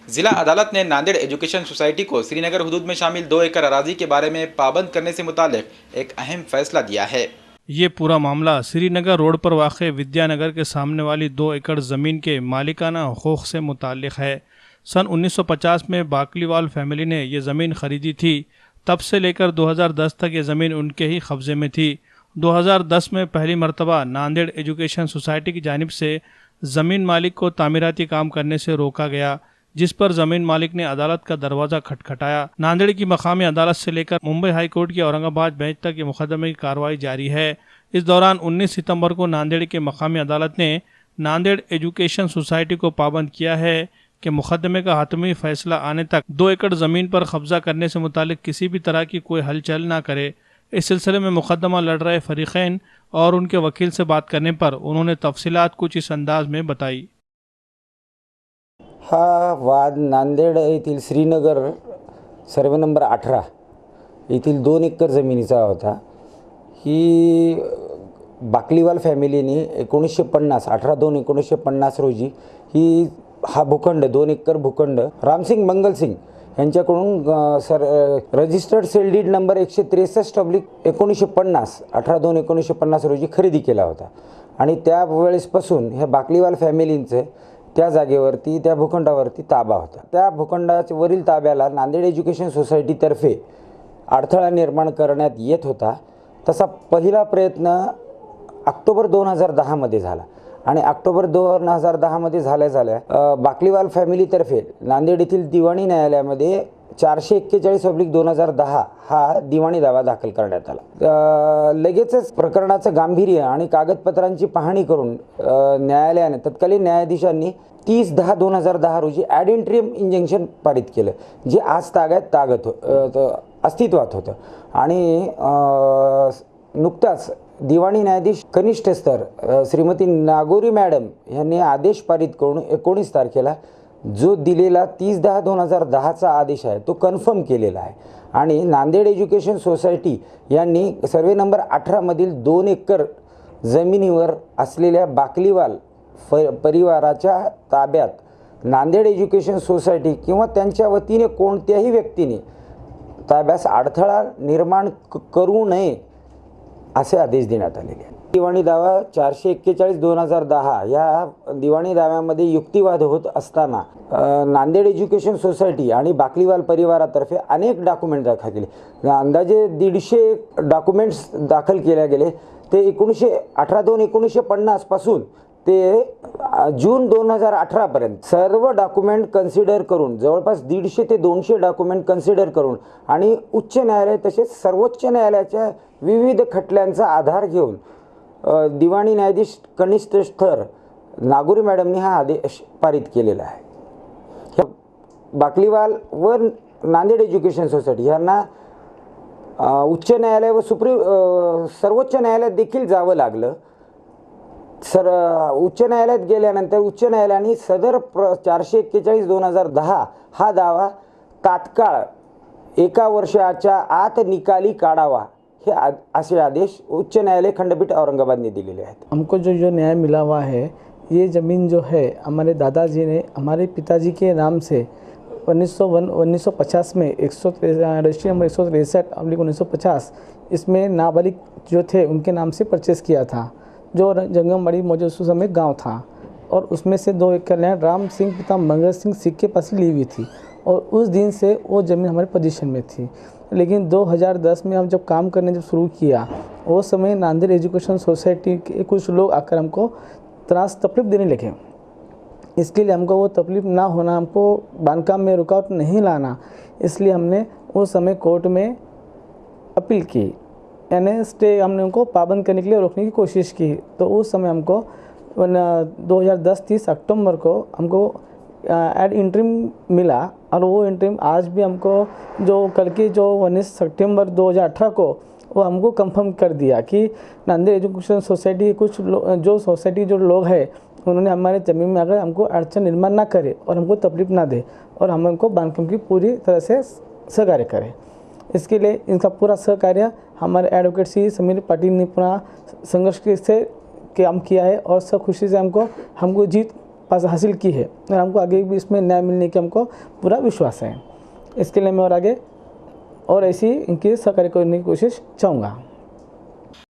जिला अदालत ने Nanded education society को श्रीनगर हुदूद में शामिल 2 एकड़ अराजी के बारे में पाबंद करने से मुतालिक एक अहम फैसला दिया है। ये पूरा मामला श्रीनगर रोड पर वाक़ विद्यानगर के सामने वाली 2 एकड़ ज़मीन के मालिकाना हुकूक़ से मुताल्लिक़ है। सन 1950 में बाकलीवाल फैमिली ने ये ज़मीन ख़रीदी थी। तब से लेकर 2010 तक ये ज़मीन उनके ही कब्ज़े में थी। 2010 में पहली मरतबा नांदेड़ एजुकेशन सोसाइटी की जानिब से ज़मीन मालिक को तामीराती काम करने से रोका गया, जिस पर ज़मीन मालिक ने अदालत का दरवाज़ा खटखटाया। नांदेड़ की मकामी अदालत से लेकर मुंबई हाई कोर्ट की औरंगाबाद बेंच तक ये मुकदमे की कार्रवाई जारी है। इस दौरान 19 सितंबर को नांदेड़ के मकामी अदालत ने नांदेड़ एजुकेशन सोसाइटी को पाबंद किया है कि मुकदमे का हतमी फैसला आने तक 2 एकड़ ज़मीन पर कब्जा करने से मुतालिक किसी भी तरह की कोई हलचल ना करे। इस सिलसिले में मुकदमा लड़ रहे फरीक़ैन और उनके वकील से बात करने पर उन्होंने तफसीलात कुछ इस अंदाज में बताई। हा वाद नांदेड येथील श्रीनगर सर्वे नंबर 18 येथील 2 एकर जमिनीचा होता। ही बाकलीवाल फॅमिलीने 1950 18/2/1950 रोजी हा भूखंड 2 एकर भूखंड रामसिंग मंगलसिंग यांच्याकडून रजिस्टर्ड सेल डीड नंबर 163/1950 18/2/1950 रोजी खरेदी केला होता आणि त्यावेळेसपासून ह्या बाकलीवाल फॅमिलींचे त्या जागेवरती त्या भूखंडावरती ताबा होता। त्या भूखंडाच्या वरील ताब्याला नांदेड एज्युकेशन सोसायटीतर्फे अडथळा निर्माण करण्यात येत होता। तसा पहिला प्रयत्न ऑक्टोबर 2010 मध्ये झाला आणि ऑक्टोबर 2010 मध्ये झाल्या बाकलीवाल फॅमिलीतर्फे नांदेड येथील दिवाणी न्यायालयामध्ये 441/2010 हा दिवाणी दावा दाखल करण्यात आला। लगेचच प्रकरणाचं गांभीर्य आणि कागदपत्रांची पाहणी करून न्यायालयाने तत्कालीन न्यायाधीशांनी 30/10/2010 रोजी ॲड इंट्रीम इंजंक्शन पारित केलं, जे आज अस्तित्वात होतं आणि नुकताच दिवाणी न्यायाधीश कनिष्ठ स्तर श्रीमती नागोरी मॅडम यांनी आदेश पारित करून 19 तारखेला जो दिलेला 30/10/2010 चा आदेश आहे तो कन्फर्म केलेला आहे आणि नांदेड एज्युकेशन सोसायटी यांनी सर्वे नंबर 18 मधील 2 एकर जमिनीवर असलेल्या बाकलीवाल परिवाराच्या ताब्यात नांदेड एज्युकेशन सोसायटी किंवा त्यांच्या वतीने कोणत्याही व्यक्तीने ताब्यास अडथळा निर्माण करू नये असे आदेश देण्यात आलेले आहेत। दिवाणी दावा 441/2010 या दिवाणी दाव्यामध्ये युक्तिवाद होत असताना नांदेड एज्युकेशन सोसायटी आणि बाकलीवाल परिवारातर्फे अनेक डॉक्युमेंट दाखल केले। अंदाजे 150 डॉक्युमेंट्स दाखल केले गेले। ते 18/2/1950 पासून ते जून 2018 पर्यंत सर्व डॉक्युमेंट कन्सिडर करून जवळपास 150 ते 200 डॉक्युमेंट कन्सिडर करून आणि उच्च न्यायालय तसेच सर्वोच्च न्यायालयाच्या विविध खटल्यांचा आधार घेऊन दिवाणी न्यायाधीश कनिष्ठ स्तर नागोरी मॅडमनी हा आदेश पारित केलेला आहे। बाकलीवाल व नांदेड एज्युकेशन सोसायटी यांना उच्च न्यायालय व सर्वोच्च न्यायालयात देखील जावं लागलं। उच्च न्यायालयात गेल्यानंतर उच्च न्यायालयाने सदर 441/2010 हा दावा तात्काळ 1 वर्षाच्या आत निकाली काढावा हे असे आदेश उच्च न्यायालय खंडपीठ औरंगाबाद ने दिलेले आहेत। हमको जो न्याय मिला हुआ है, ये ज़मीन जो है हमारे दादाजी ने हमारे पिताजी के नाम से 1950 में रजिस्ट्री नंबर 163/1950 इसमें नाबालिग जो थे उनके नाम से परचेज़ किया था, जो जंगमबाड़ी मौजूद उस समय गाँव था और उसमें से 2 एकड़ लैंड राम सिंह पिता मंगल सिंह के पास ली हुई थी और उस दिन से वो ज़मीन हमारे पोजीशन में थी। लेकिन 2010 में हम जब काम करने शुरू किया वो समय नांदेड़ एजुकेशन सोसाइटी के कुछ लोग आकर हमको तकलीफ देने लगे। इसके लिए हमको वो तकलीफ ना होना, हमको बांधकाम में रुकावट नहीं लाना, इसलिए हमने उस समय कोर्ट में अपील की, यानी स्टे हमने उनको पाबंद करने के लिए रोकने की कोशिश की। तो उस समय हमको 2010 30 अक्टूबर को हमको एड इंट्रीम मिला और वो इंट्रीम आज भी हमको जो कल की जो 19 सितंबर 2018 को वो हमको कंफर्म कर दिया कि नांदेड़ एजुकेशन सोसाइटी कुछ जो सोसाइटी जो लोग हैं उन्होंने हमारे ज़मीन में अगर हमको अड़चन निर्माण ना करे और हमको तकलीफ ना दे और हम उनको बांधकाम की पूरी तरह से सहकार्य करें। इसके लिए इनका पूरा सहकार्य हमारे एडवोकेट श्री समीर पाटिल ने पूरा संघर्ष से काम किया है और सब खुशी से हमको जीत पास हासिल की है और हमको आगे भी इसमें न्याय मिलने की हमको पूरा विश्वास है। इसके लिए मैं और आगे और ऐसी इनकी सहकार्य करने की कोशिश चाहूँगा।